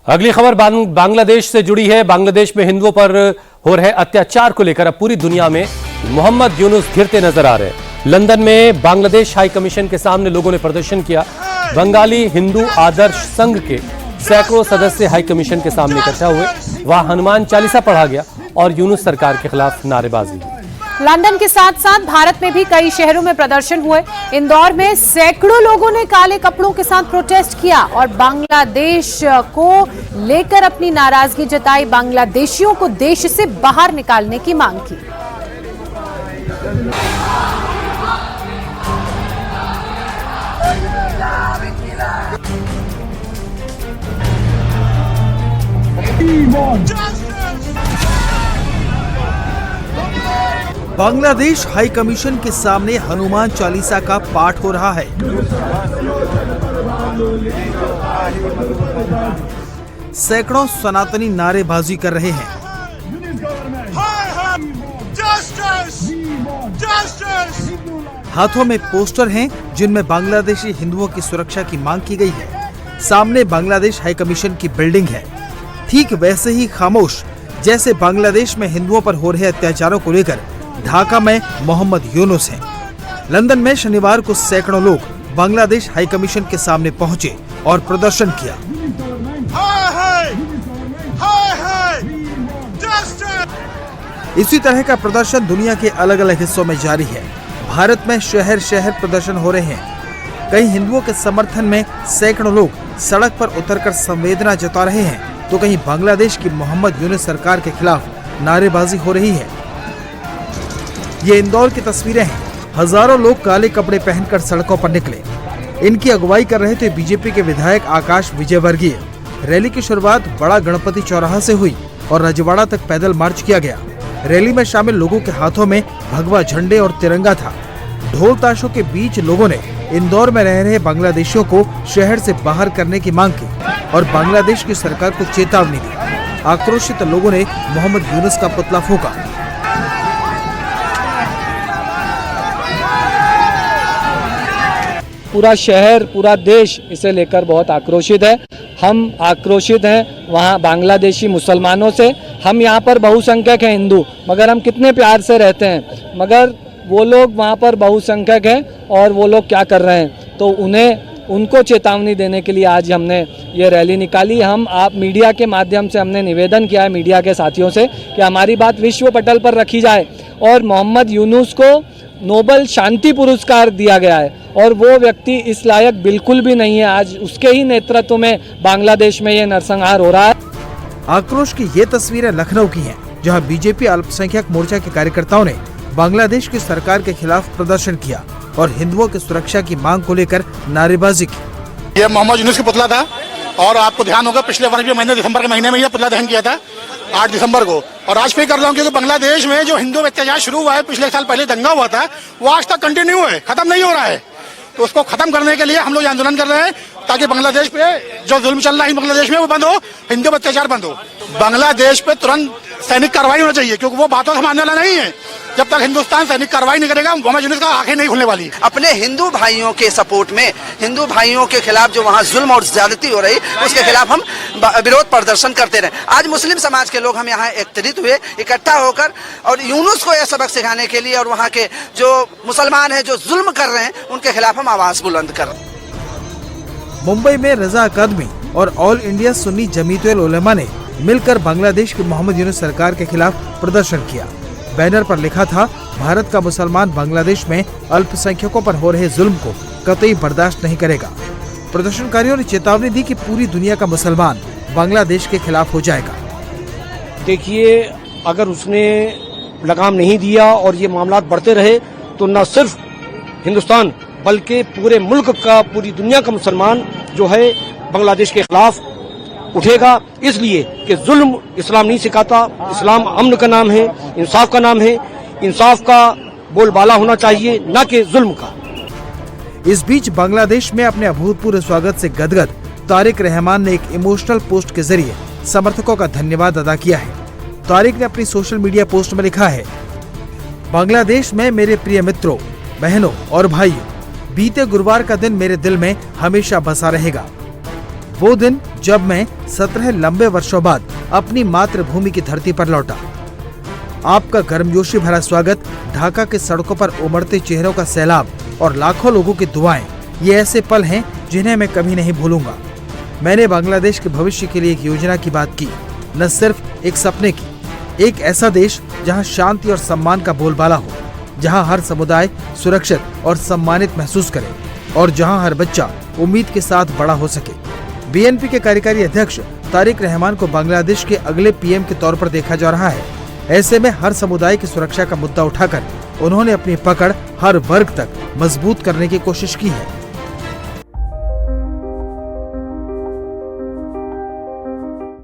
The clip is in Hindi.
अगली खबर बांग्लादेश से जुड़ी है। बांग्लादेश में हिंदुओं पर हो रहे अत्याचार को लेकर अब पूरी दुनिया में मोहम्मद यूनुस घिरते नजर आ रहे हैं। लंदन में बांग्लादेश हाई कमीशन के सामने लोगों ने प्रदर्शन किया। बंगाली हिंदू आदर्श संघ के सैकड़ों सदस्य हाई कमीशन के सामने इकट्ठा हुए। वहां हनुमान चालीसा पढ़ा गया और यूनुस सरकार के खिलाफ नारेबाजी हुई। लंदन के साथ साथ भारत में भी कई शहरों में प्रदर्शन हुए। इंदौर में सैकड़ों लोगों ने काले कपड़ों के साथ प्रोटेस्ट किया और बांग्लादेश को लेकर अपनी नाराजगी जताई। बांग्लादेशियों को देश से बाहर निकालने की मांग की। बांग्लादेश हाई कमीशन के सामने हनुमान चालीसा का पाठ हो रहा है। सैकड़ों सनातनी नारेबाजी कर रहे हैं। हाथों में पोस्टर हैं जिनमें बांग्लादेशी हिंदुओं की सुरक्षा की मांग की गई है। सामने बांग्लादेश हाई कमीशन की बिल्डिंग है, ठीक वैसे ही खामोश जैसे बांग्लादेश में हिंदुओं पर हो रहे अत्याचारों को लेकर ढाका में मोहम्मद यूनुस हैं। लंदन में शनिवार को सैकड़ों लोग बांग्लादेश हाई कमीशन के सामने पहुंचे और प्रदर्शन किया। इसी तरह का प्रदर्शन दुनिया के अलग अलग हिस्सों में जारी है। भारत में शहर शहर प्रदर्शन हो रहे हैं। कई हिंदुओं के समर्थन में सैकड़ों लोग सड़क पर उतरकर संवेदना जता रहे हैं, तो कहीं बांग्लादेश की मोहम्मद यूनुस सरकार के खिलाफ नारेबाजी हो रही है। ये इंदौर की तस्वीरें हैं। हजारों लोग काले कपड़े पहनकर सड़कों पर निकले। इनकी अगुवाई कर रहे थे बीजेपी के विधायक आकाश विजयवर्गीय। रैली की शुरुआत बड़ा गणपति चौराहा से हुई और रजवाड़ा तक पैदल मार्च किया गया। रैली में शामिल लोगों के हाथों में भगवा झंडे और तिरंगा था। ढोल ताशों के बीच लोगों ने इंदौर में रह रहे बांग्लादेशियों को शहर से बाहर करने की मांग की और बांग्लादेश की सरकार को चेतावनी दी। आक्रोशित लोगों ने मोहम्मद यूनुस का पुतला फूंका। पूरा शहर, पूरा देश इसे लेकर बहुत आक्रोशित है। हम आक्रोशित हैं वहाँ बांग्लादेशी मुसलमानों से। हम यहाँ पर बहुसंख्यक हैं हिंदू, मगर हम कितने प्यार से रहते हैं, मगर वो लोग वहाँ पर बहुसंख्यक हैं और वो लोग क्या कर रहे हैं, तो उनको चेतावनी देने के लिए आज हमने ये रैली निकाली। आप मीडिया के माध्यम से हमने निवेदन किया है मीडिया के साथियों से कि हमारी बात विश्व पटल पर रखी जाए और मोहम्मद यूनुस को नोबेल शांति पुरस्कार दिया गया है और वो व्यक्ति इस लायक बिल्कुल भी नहीं है। आज उसके ही नेतृत्व में बांग्लादेश में ये नरसंहार हो रहा है। आक्रोश की ये तस्वीरें लखनऊ की हैं, जहां बीजेपी अल्पसंख्यक मोर्चा के कार्यकर्ताओं ने बांग्लादेश की सरकार के खिलाफ प्रदर्शन किया और हिंदुओं की सुरक्षा की मांग को लेकर नारेबाजी की। ये मोहम्मद यूनुस का पुतला था और आपको ध्यान होगा पिछले वर्ष के महीने दिसंबर के महीने में यह पुतला दहन किया था 8 दिसंबर को। और आज पे कर रहा हूँ क्योंकि बांग्लादेश में जो हिंदू अत्याचार शुरू हुआ है, पिछले साल पहले दंगा हुआ था, वो आज तक कंटिन्यू है, खत्म नहीं हो रहा है। तो उसको खत्म करने के लिए हम लोग आंदोलन कर रहे हैं ताकि बांग्लादेश पे जो जुल्म चल रहा है बांग्लादेश में वो बंद हो, हिंदू अत्याचार बंद हो। बांग्लादेश पे तुरंत सैनिक कार्रवाई होना चाहिए क्योंकि वो बातों से मानने वाला नहीं है। जब तक हिंदुस्तान सैनिक कार्रवाई नहीं करेगा मोहम्मद यूनुस का आंखें नहीं खुलने वाली। अपने हिंदू भाइयों के सपोर्ट में, हिंदू भाइयों के खिलाफ जो वहाँ जुल्म और ज्यादती हो रही, उसके खिलाफ हम विरोध प्रदर्शन करते रहे। आज मुस्लिम समाज के लोग हम यहाँ एकत्रित हुए, इकट्ठा होकर, और यूनुस को यह सबक सिखाने के लिए और वहाँ के जो मुसलमान हैं जो जुल्म कर रहे हैं उनके खिलाफ हम आवाज बुलंद कर रहे हैं। मुंबई में रजा अकादमी और ऑल इंडिया सुन्नी जमीयत उलमा ने मिलकर बांग्लादेश की मोहम्मद यूनुस सरकार के खिलाफ प्रदर्शन किया। बैनर पर लिखा था, भारत का मुसलमान बांग्लादेश में अल्पसंख्यकों पर हो रहे जुल्म को कतई बर्दाश्त नहीं करेगा। प्रदर्शनकारियों ने चेतावनी दी कि पूरी दुनिया का मुसलमान बांग्लादेश के खिलाफ हो जाएगा। देखिए, अगर उसने लगाम नहीं दिया और ये मामला बढ़ते रहे तो न सिर्फ हिंदुस्तान बल्कि पूरे मुल्क का, पूरी दुनिया का मुसलमान जो है बांग्लादेश के खिलाफ उठेगा। इसलिए कि जुल्म इस्लाम नहीं सिखाता। इस्लाम अमन का नाम है, इंसाफ का नाम है। इंसाफ का बोलबाला होना चाहिए, न कि जुल्म का। इस बीच बांग्लादेश में अपने अभूतपूर्व स्वागत से गदगद तारिक रहमान ने एक इमोशनल पोस्ट के जरिए समर्थकों का धन्यवाद अदा किया है। तारिक ने अपनी सोशल मीडिया पोस्ट में लिखा है, बांग्लादेश में मेरे प्रिय मित्रों, बहनों और भाइयों, बीते गुरुवार का दिन मेरे दिल में हमेशा बसा रहेगा। वो दिन जब मैं 17 लंबे वर्षों बाद अपनी मातृभूमि की धरती पर लौटा। आपका गर्मजोशी भरा स्वागत, ढाका के सड़कों पर उमड़ते चेहरों का सैलाब और लाखों लोगों की दुआएं, ये ऐसे पल हैं जिन्हें मैं कभी नहीं भूलूंगा। मैंने बांग्लादेश के भविष्य के लिए एक योजना की बात की, न सिर्फ एक सपने की। एक ऐसा देश जहां शांति और सम्मान का बोलबाला हो, जहां हर समुदाय सुरक्षित और सम्मानित महसूस करे और जहां हर बच्चा उम्मीद के साथ बड़ा हो सके। बीएनपी के कार्यकारी अध्यक्ष तारिक रहमान को बांग्लादेश के अगले पीएम के तौर पर देखा जा रहा है। ऐसे में हर समुदाय की सुरक्षा का मुद्दा उठाकर उन्होंने अपनी पकड़ हर वर्ग तक मजबूत करने की कोशिश की है।